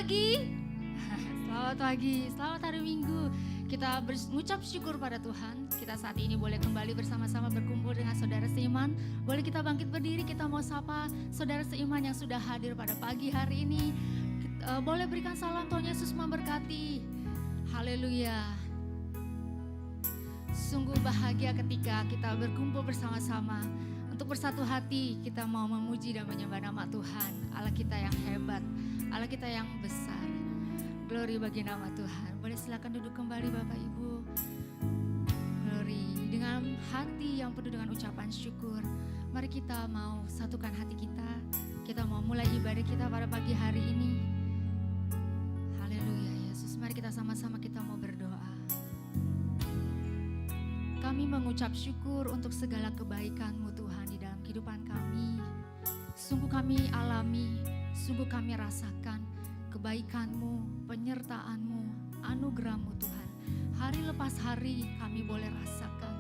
pagi. Selamat pagi, selamat hari Minggu. Kita mengucap syukur pada Tuhan. Kita saat ini boleh kembali bersama-sama berkumpul dengan saudara seiman. Boleh kita bangkit berdiri, kita mau sapa saudara seiman yang sudah hadir pada pagi hari ini. Boleh berikan salam, Tuhan Yesus memberkati. Haleluya. Sungguh bahagia ketika kita berkumpul bersama-sama. Untuk bersatu hati kita mau memuji dan menyembah nama Tuhan. Allah kita yang hebat, Allah kita yang besar. Glory bagi nama Tuhan. Boleh silakan duduk kembali Bapak Ibu. Glory. Dengan hati yang penuh dengan ucapan syukur, mari kita mau satukan hati kita. Kita mau mulai ibadah kita pada pagi hari ini. Haleluya Yesus. Mari kita sama-sama kita mau berdoa. Kami mengucap syukur untuk segala kebaikan-Mu Tuhan di dalam kehidupan kami. Sungguh kami alami, sungguh kami rasakan kebaikan-Mu, penyertaan-Mu, anugerah-Mu Tuhan. Hari lepas hari kami boleh rasakan.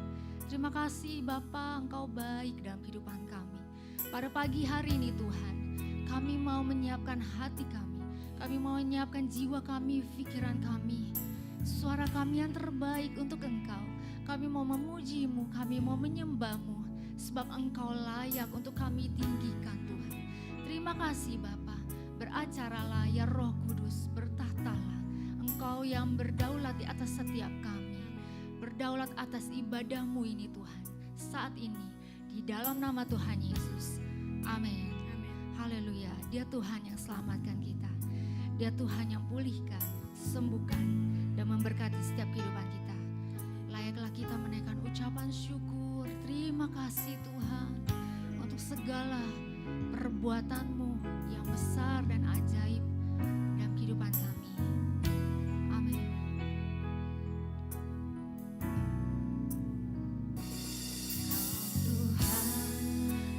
Terima kasih Bapa, Engkau baik dalam kehidupan kami. Pada pagi hari ini Tuhan, kami mau menyiapkan hati kami. Kami mau menyiapkan jiwa kami, pikiran kami. Suara kami yang terbaik untuk Engkau. Kami mau memuji-Mu, kami mau menyembah-Mu. Sebab Engkau layak untuk kami tinggikan Tuhan. Terima kasih Bapa. Beracaralah ya Roh Kudus, bertahtalah. Engkau yang berdaulat di atas setiap kami. Berdaulat atas ibadah-Mu ini Tuhan. Saat ini di dalam nama Tuhan Yesus. Amin. Haleluya. Dia Tuhan yang selamatkan kita. Dia Tuhan yang pulihkan, sembuhkan, dan memberkati setiap kehidupan kita. Layaklah kita menaikkan ucapan syukur. Terima kasih Tuhan untuk segala perbuatan-Mu yang besar dan ajaib dalam kehidupan kami. Amin. Tuhan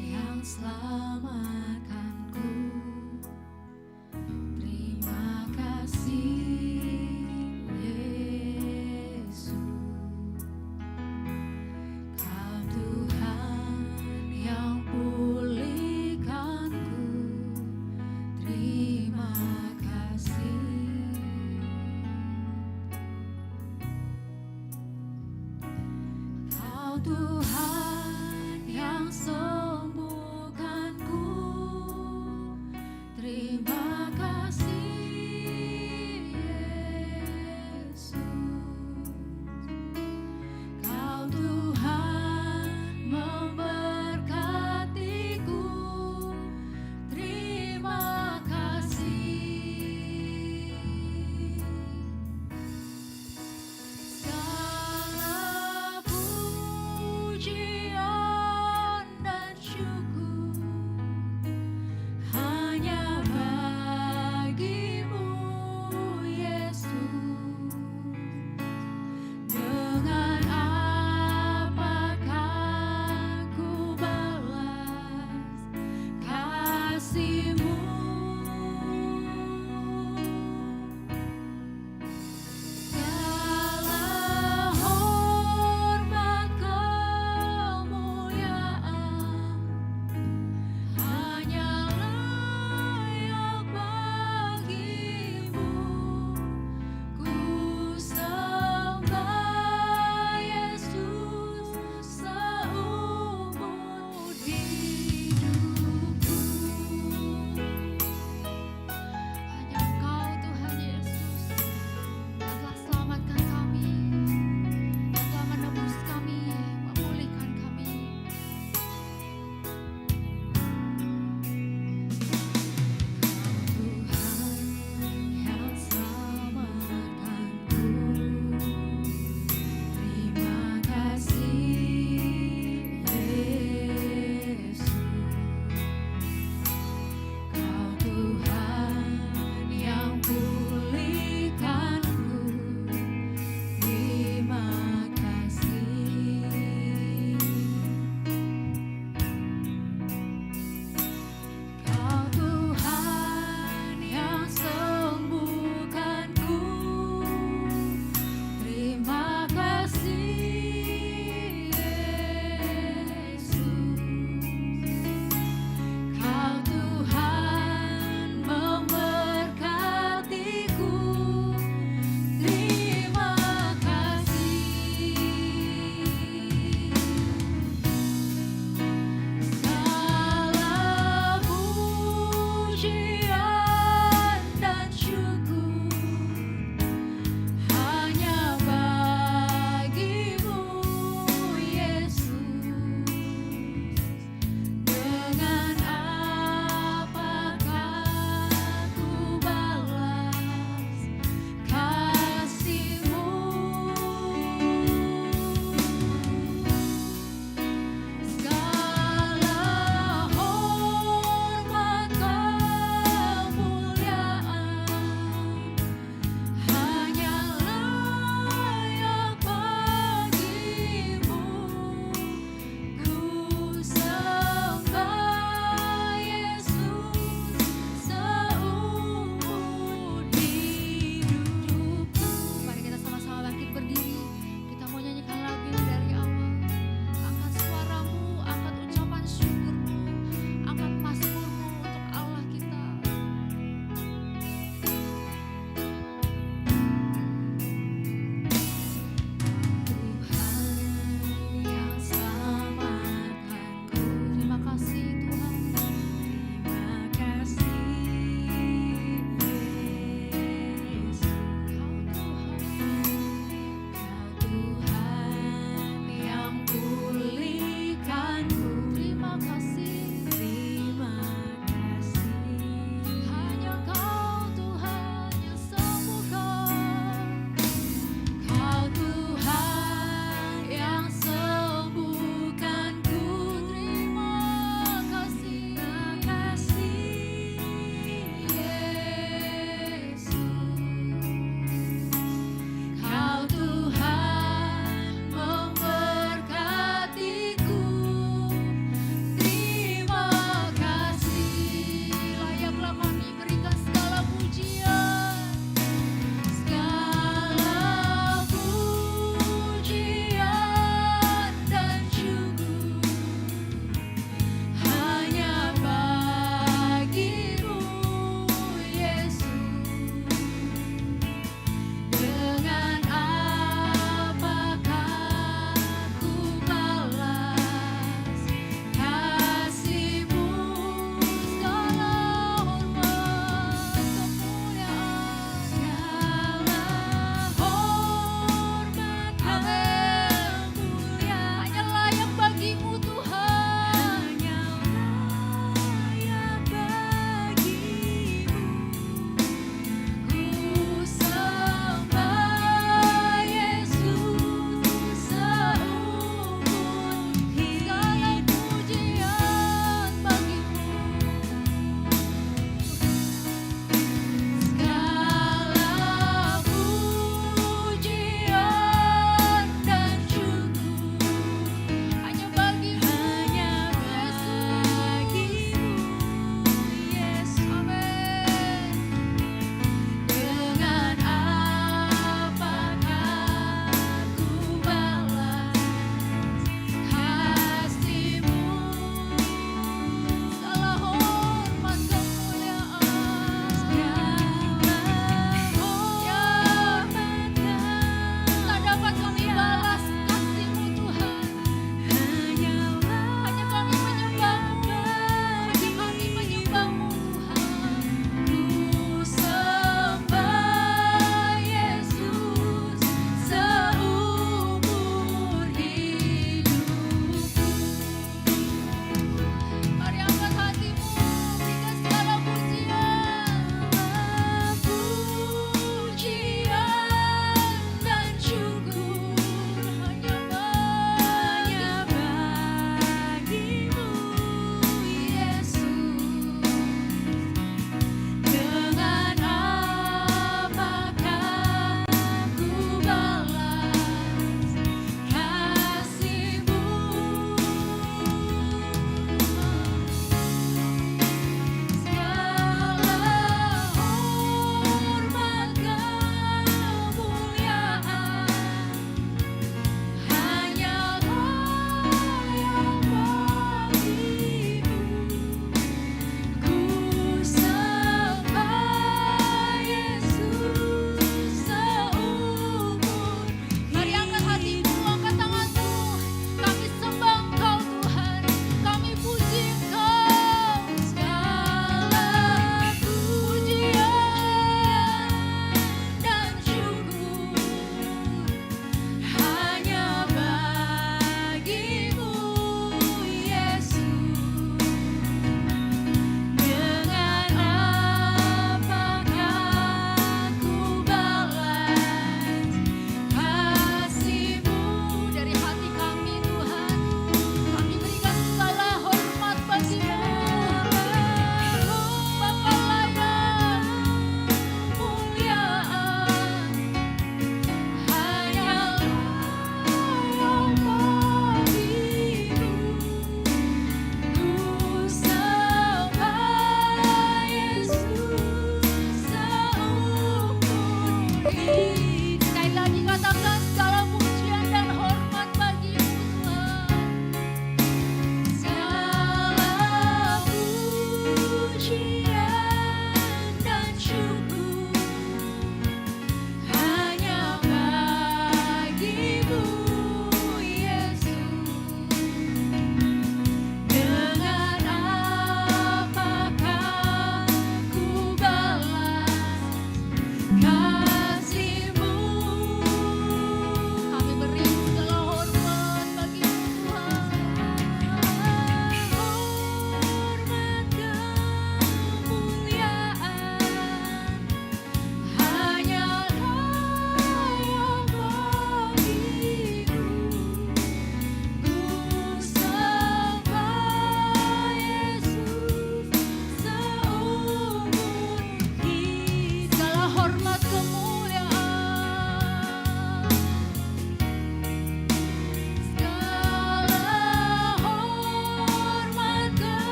yang selamatkanku, terima kasih Yesus. Kau Tuhan yang pulihkanku, Segala hormat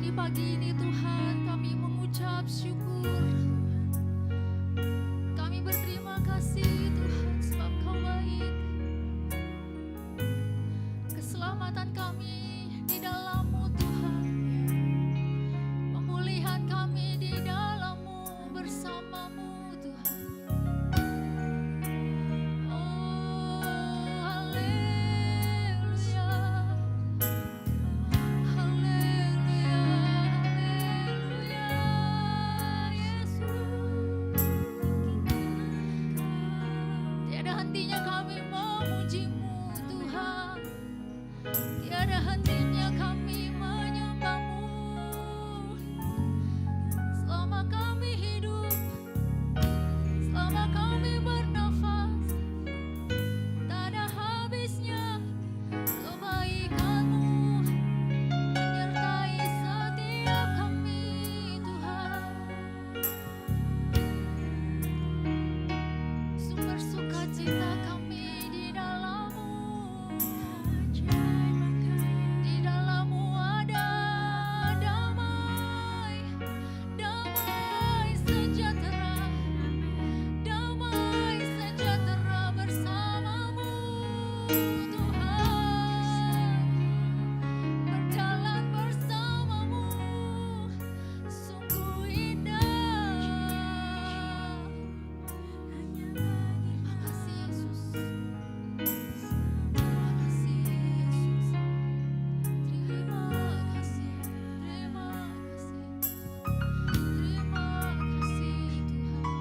ini pagi ini Tuhan kami mengucap syukur. Kami berterima kasih Tuhan sebab Kau baik. Keselamatan kami di dalam-Mu Tuhan. Pemulihan kami di dalam-Mu bersama-Mu Tuhan. Oh haleluya. Haleluya. Haleluya. Yesus. Tiada hentinya kami memuji-Mu Tuhan. Tiada hentinya kami menyembah-Mu. Selama kami hidup, selama kami bernafas, tak ada habisnya kebaikan-Mu menyertai setiap kami Tuhan. Sumber sukacita kami di dalam-Mu. Di dalam-Mu ada damai, damai sejahtera, damai sejahtera bersama-Mu Tuhan. Berjalan bersama-Mu sungguh indah. Makasih Yesus. Terima kasih Yesus. Terima kasih. Terima kasih. Terima kasih Tuhan.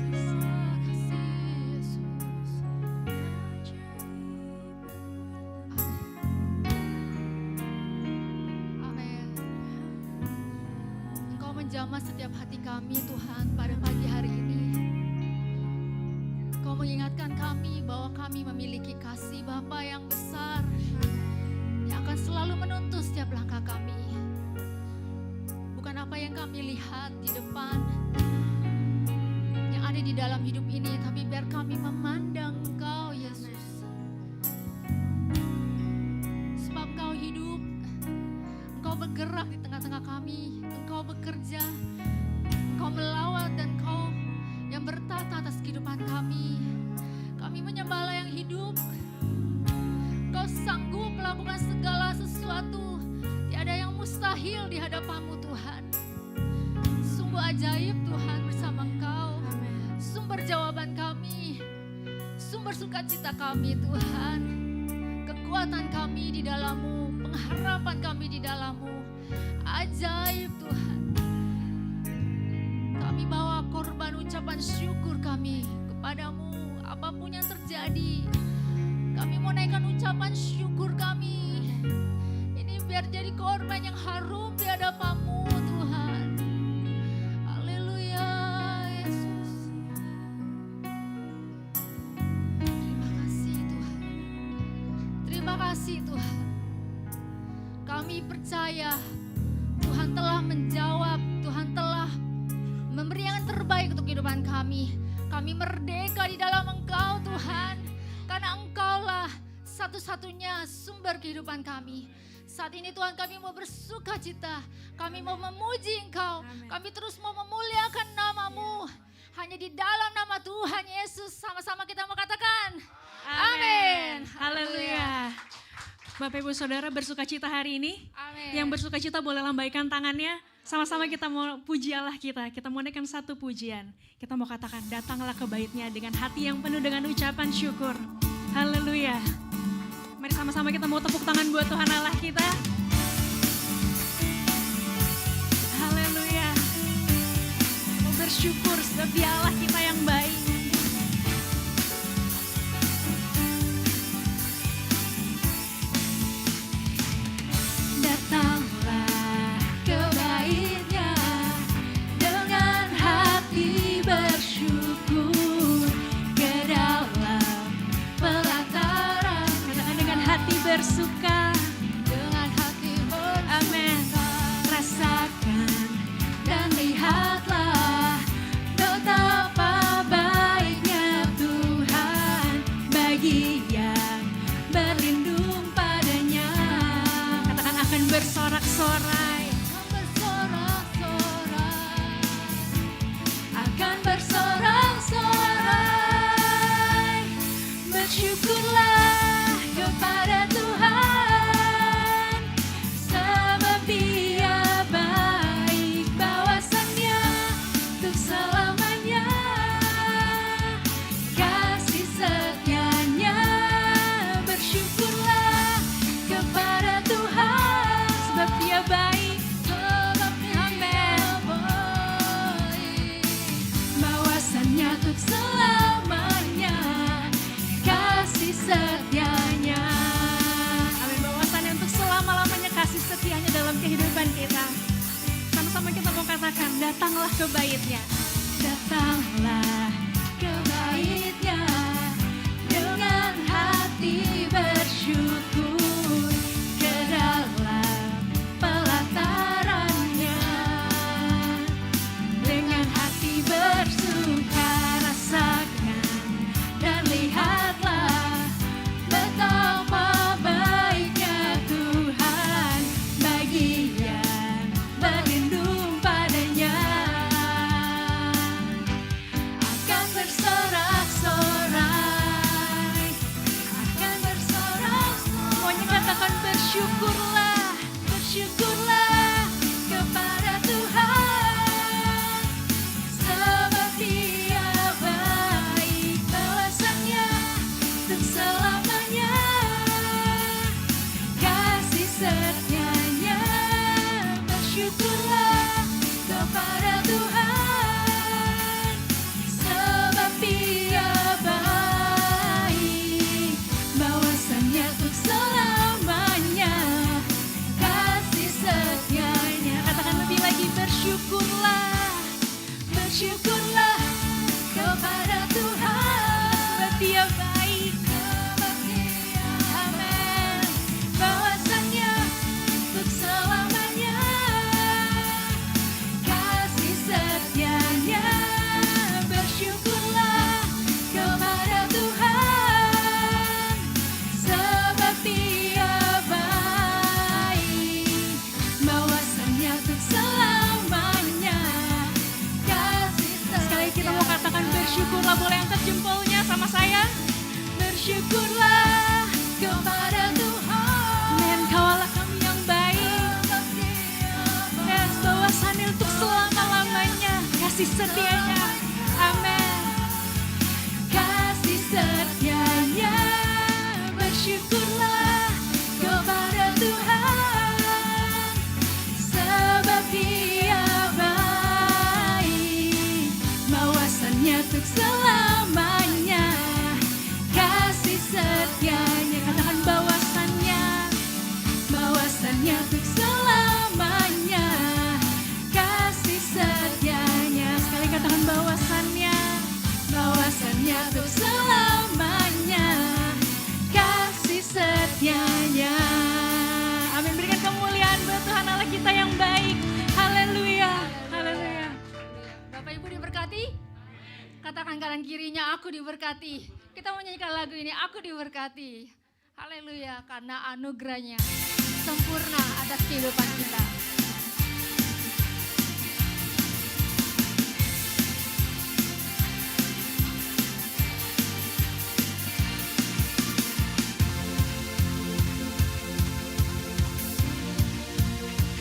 Terima kasih Yesus. Amin. Engkau menjamah setiap hati kami Tuhan pada pagi hari ini. Engkau mengingatkan kami bahwa kami memiliki kasih Bapa yang besar yang akan selalu menuntun setiap langkah kami. Bukan apa yang kami lihat di depan yang ada di dalam hidup ini, tapi biar kami memandang Engkau Yesus. Sebab Engkau hidup, Engkau bergerak di tengah-tengah kami, Engkau bekerja, Engkau melawat dan Engkau yang bertata atas kehidupan kami. Kami menyembahlah yang hidup. Engkau sanggup melakukan segala sesuatu. Tiada yang mustahil di hadapan-Mu Tuhan. Sungguh ajaib Tuhan bersama Engkau. Sumber jawaban kami, sumber sukacita kami Tuhan. Kekuatan kami di dalam-Mu, pengharapan kami di dalam-Mu. Ajaib Tuhan. Kami bawa korban ucapan syukur kami kepadamu. Apapun yang terjadi, kami mau naikkan ucapan syukur kami. Ini biar jadi korban yang harum di hadapan-Mu Tuhan. Haleluya Yesus. Terima kasih Tuhan. Terima kasih Tuhan. Kami percaya Tuhan telah menjawab, Tuhan telah memberi yang terbaik untuk kehidupan kami. Kami merdeka di dalam Engkau Tuhan, karena Engkaulah satu-satunya sumber kehidupan kami. Saat ini Tuhan kami mau bersuka cita, kami mau memuji Engkau, kami terus mau memuliakan nama-Mu. Hanya di dalam nama Tuhan Yesus sama-sama kita mau katakan amin. Haleluya. Bapak Ibu Saudara bersuka cita hari ini. Amin. Yang bersuka cita boleh lambaikan tangannya. Sama-sama kita mau puji Allah kita. Kita mau naikkan satu pujian. Kita mau katakan datanglah ke bait-Nya dengan hati yang penuh dengan ucapan syukur. Haleluya. Mari sama-sama kita mau tepuk tangan buat Tuhan Allah kita. Haleluya. Mau bersyukur sebab Dia Allah kita yang baik. Datanglah ke bait-Nya dengan hati bersyukur ke dalam pelataran. Katakan dengan hati bersuka. Dengan hati bersuka. Amin. Rasakan dan lihatlah betapa baiknya Tuhan bagi yang berlindung Bersyukurlah, bersyukurlah kepada Tuhan, sebab Dia baik, balasannya untuk selamanya, kasih setianya. Bersyukurlah kepada Tuhan, sebab Dia baik, bawasannya untuk selamanya, kasih setianya. Katakan lebih lagi, bersyukurlah, bersyukurlah kepada Tuhan, sebab Dia baik, sebab Dia, amin, bawasannya untuk selamanya, kasih setianya. Bersyukurlah kepada Tuhan, sebab Dia baik, bawasannya untuk selamanya, kasih setianya. Sekali kita mau katakan bersyukurlah, boleh angkat jempolnya sama saya. Bersyukurlah kepada Tuhan, dan Kaulah kami yang baik, dan bawasannya untuk selama-lamanya, kasih setianya, amin, kasih setianya. Bersyukurlah kepada Tuhan, sebab Dia baik, bawasannya untuk selamanya, kasih setianya. Katakan bawasannya, bawasannya untuk selamanya, kasih setianya. Sekali katakan bawasannya, bawasannya untuk selamanya, kasih setianya. Amin. Berikan kemuliaan buat Tuhan Allah kita yang baik. Haleluya, haleluya. Bapak Ibu diberkati? Katakan kanan kirinya, aku diberkati. Kita mau nyanyikan lagu ini, aku diberkati. Haleluya, karena anugerahnya sempurna atas kehidupan kita.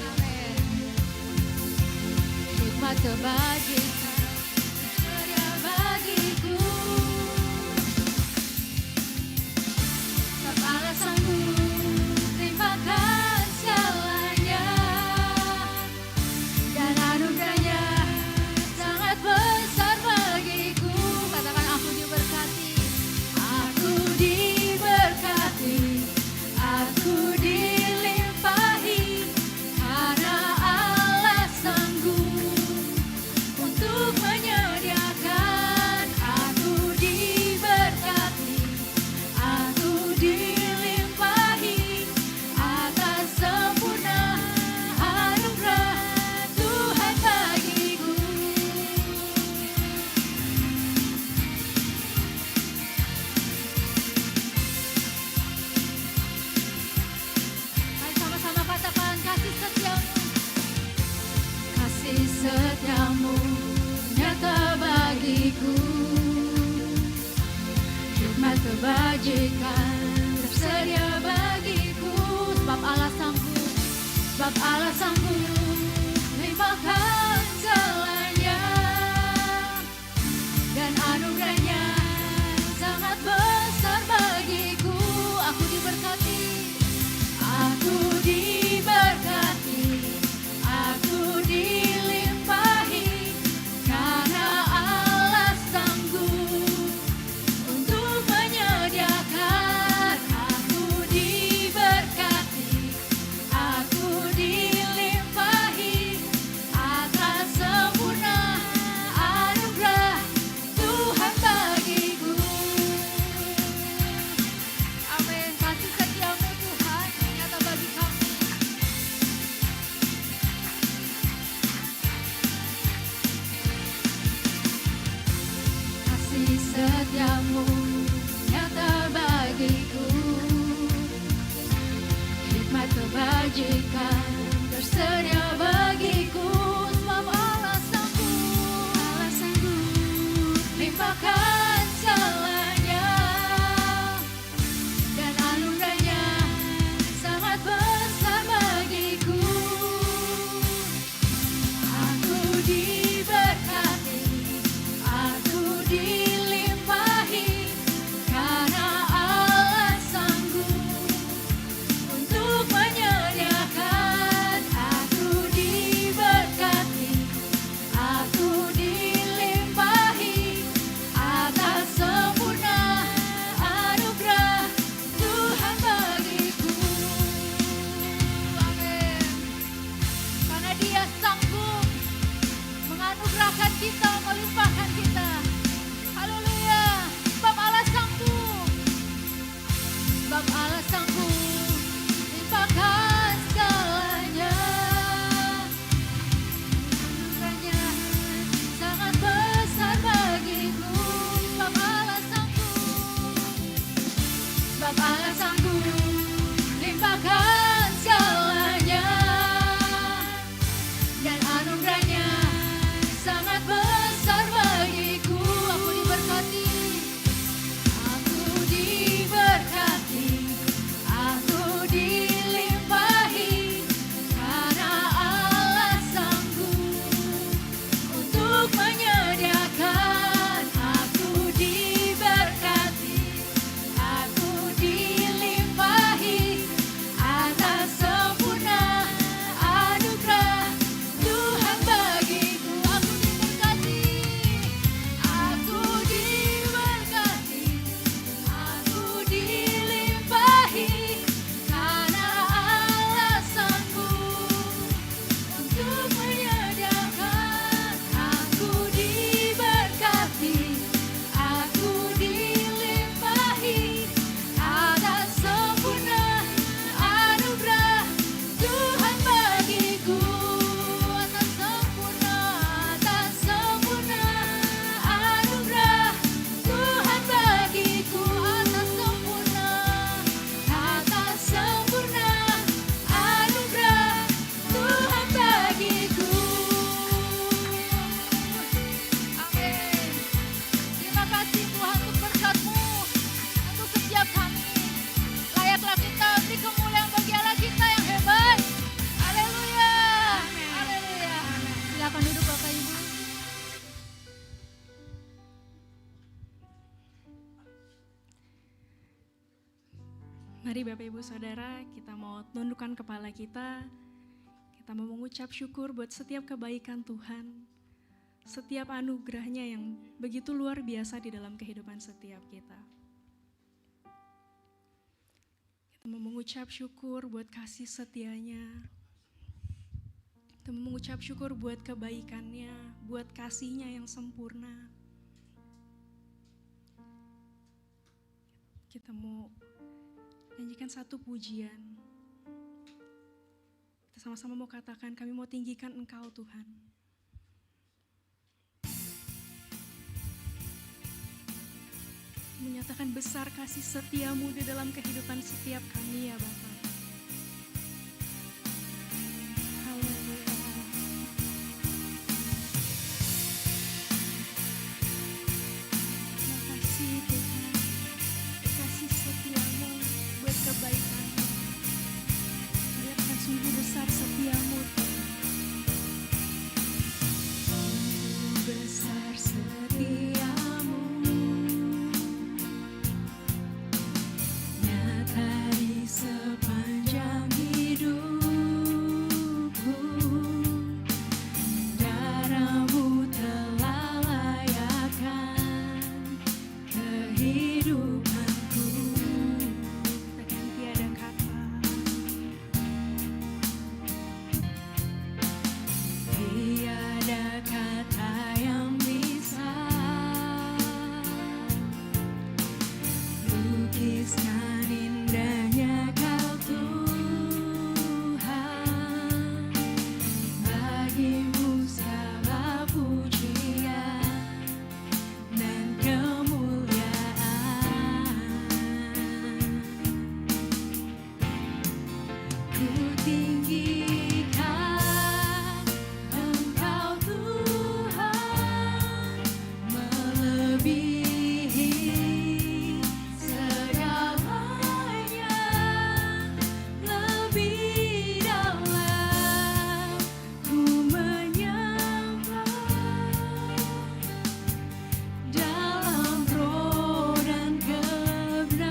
Amin. Hikmat kebajikan sedia bagiku, sebab alasanku limpahkan segalanya, dan anugerahnya sangat besar bagiku. Katakan aku diberkati, aku diberkati, aku dilimpahi, karena Allah sanggup untuk menyediakan. Aku diberkati, aku dilimpahi atas sempurna anugerah Tuhan bagiku. Mari sama-sama katakan kasih setiamu, kasih setiamu nyata bagiku, hikmat kebajikan tersedia bagiku, sebab alasanku, sebab alasanku limpahkan segalanya, dan anugerahnya sangat besar bagiku. Aku diberkati, aku diberkati, aku dilimpahi, karena Allah sanggup untuk menyediakan. Aku diberkati, aku dilimpahi atas sempurna anugerah Tuhan bagiku. Amin. Kasih setiamu Tuhan nyata bagi kami. Kasih setiamu nyata bagiku, hikmat kebajikan tersedia bagiku, sebab Allah sanggup limpahkan segalanya, dan anugerahnya sangat besar. Mari Bapak Ibu Saudara, kita mau tundukkan kepala kita. Kita mau mengucap syukur buat setiap kebaikan Tuhan, setiap anugerahnya yang begitu luar biasa di dalam kehidupan setiap kita. Kita mau mengucap syukur buat kasih setianya. Kita mau mengucap syukur buat kebaikannya, buat kasihnya yang sempurna. Kita mau nyanyikan satu pujian. Kita sama-sama mau katakan, kami mau tinggikan Engkau Tuhan. Menyatakan besar kasih setiamu di dalam kehidupan setiap kami ya Bapa. Haleluya. Terima kasih Tuhan, kasih setiamu buat kebaikanmu. Menyatakan sungguh besar setiamu Tuhan. Sungguh besar setiamu. Sepanjang hidupku, darahmu telah layakkan kehidupanku. Takkan tiada kata, tiada kata yang bisa lukiskan indahnya Kau Tuhan. Bagimu segala pujian dan kemuliaan. Ku tinggikan Engkau Tuhan, melebihi segalanya, lebih dalam ku menyembah, dalam roh dan kebenaran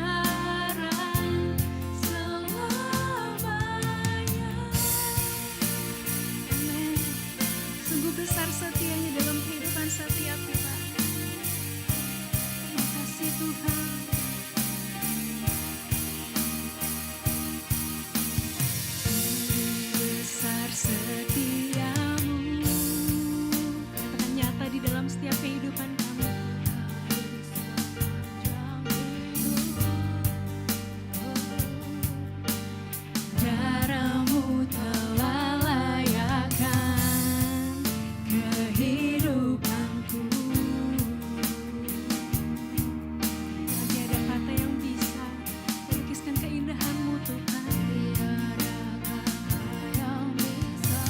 selamanya. Amin. Sungguh besar setianya dalam kehidupan setiap kita. Terima kasih Tuhan. Sungguh besar setiamu. Katakan nyata di dalam setiap kehidupan kami. Darahmu telah layakkan kehidupanku. Tiada kata yang bisa melukiskan keindahan-Mu Tuhan. Tiada kata yang bisa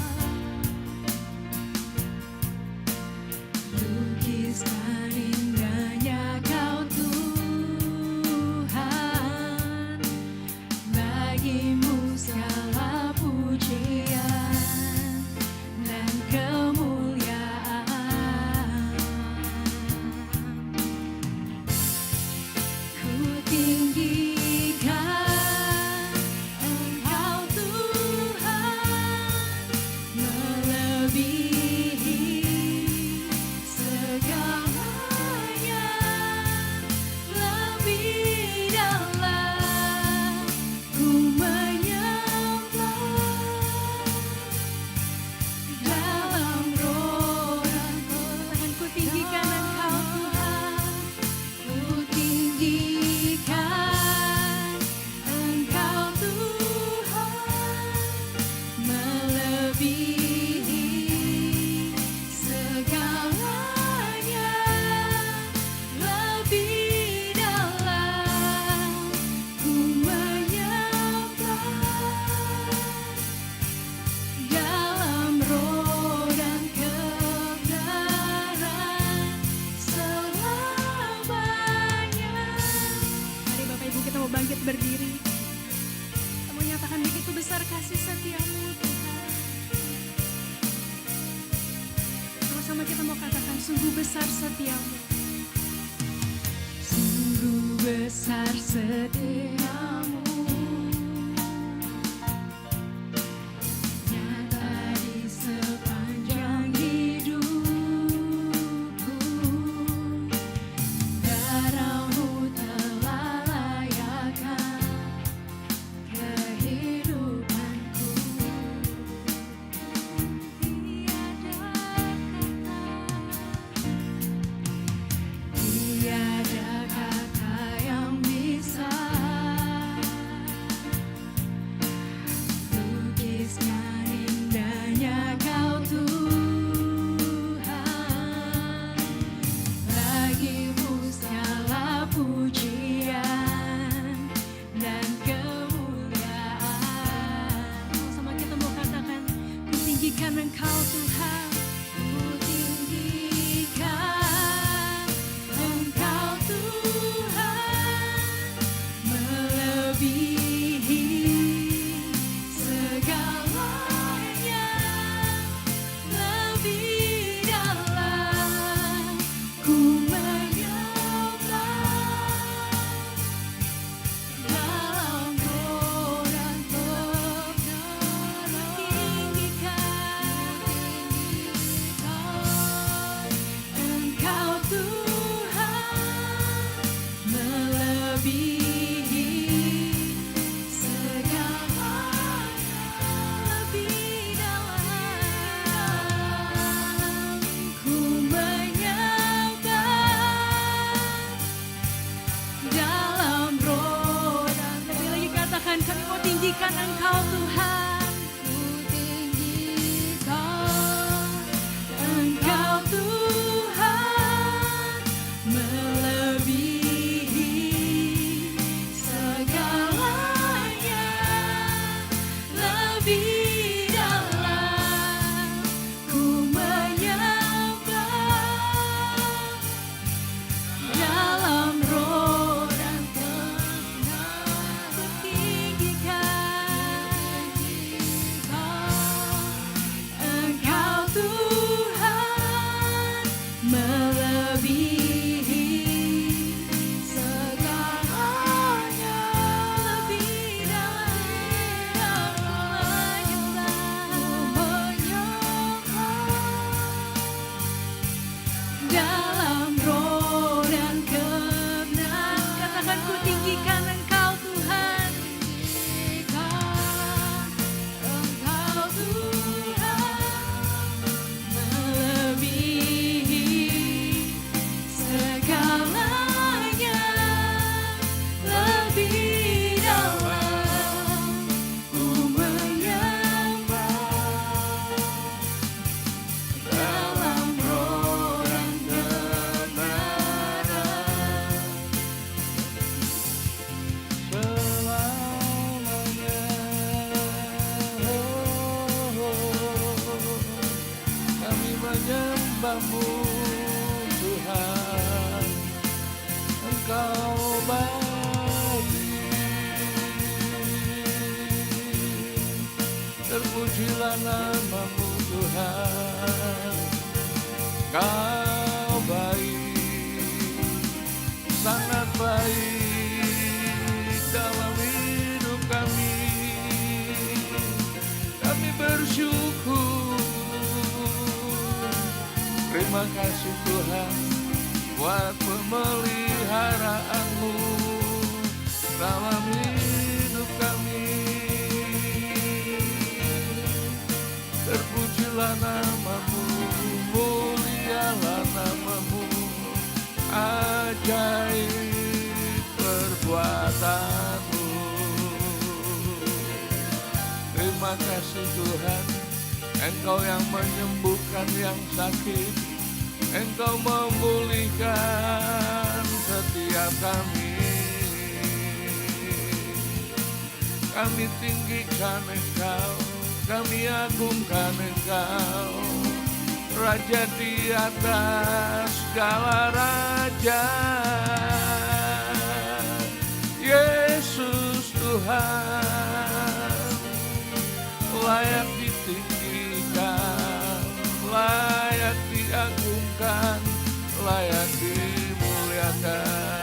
lukiskan indahnya Kau Tuhan. Bagimu segala pujian dan kemuliaan. Ku tinggikan Engkau Tuhan, melebihi segalanya, lebih dalam ku menyembah, dalam roh dan katakan ku tinggikan Engkau Tuhan. Ku tinggikan Engkau Tuhan, melebihi segalanya, lebih dalam ku menyembah, dalam roh dan kebenaran selamanya. Mari Bapak Ibu kita mau bangkit berdiri. Kita mau nyatakan begitu besar kasih setiamu Tuhan. Sama-sama kita mau katakan sungguh besar setiamu. Sungguh besar setiamu. tinggikan Engkau Tuhan. ku tinggikan Engkau Tuhan melebihi segalanya, lebih dalam ku menyembah dalam roh dan kebenaran. Ku tinggikan Engkau Tuhan melebihi segalanya, lebih dalam dalam roh dan kebenaran. Katakan ku tinggikan Engkau Tuhan. Engkau Tuhan Melebihi segalanya, lebih dalam ku menyembah dalam roh dan kebenaran. Selamanya, kami menyembah-Mu Tuhan, Engkau baik. Terpujilah nama-Mu Tuhan, Kau baik, sangat baik dalam hidup kami. Kami bersyukur. Terima kasih Tuhan buat pemeliharaan-Mu dalam hidup kami. Terpujilah nama-Mu, mulialah nama-Mu, ajaib perbuatan-Mu. Terima kasih Tuhan, Engkau yang menyembuhkan yang sakit, Engkau memulihkan setiap kami. Kami tinggikan Engkau, kami agungkan Engkau, Raja di atas segala raja. Yesus Tuhan, layak ditinggikan, layak diagungkan, layak dimuliakan.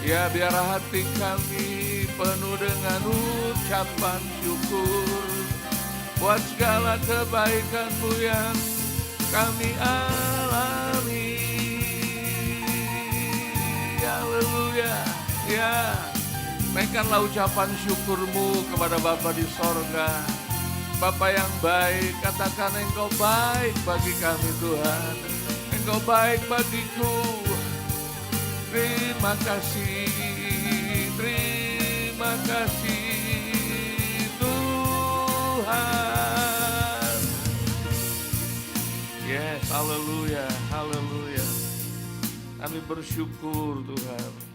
Ya, biar hati kami penuh dengan ucapan syukur buat segala kebaikan-Mu yang kami alami. Haleluya. Ya, naikkanlah ucapan syukur-Mu kepada Bapa di sorga. Bapa yang baik, katakan Engkau baik bagi kami Tuhan, Engkau baik bagiku. Terima kasih Tuhan. Yes, haleluya, haleluya. Kami bersyukur Tuhan.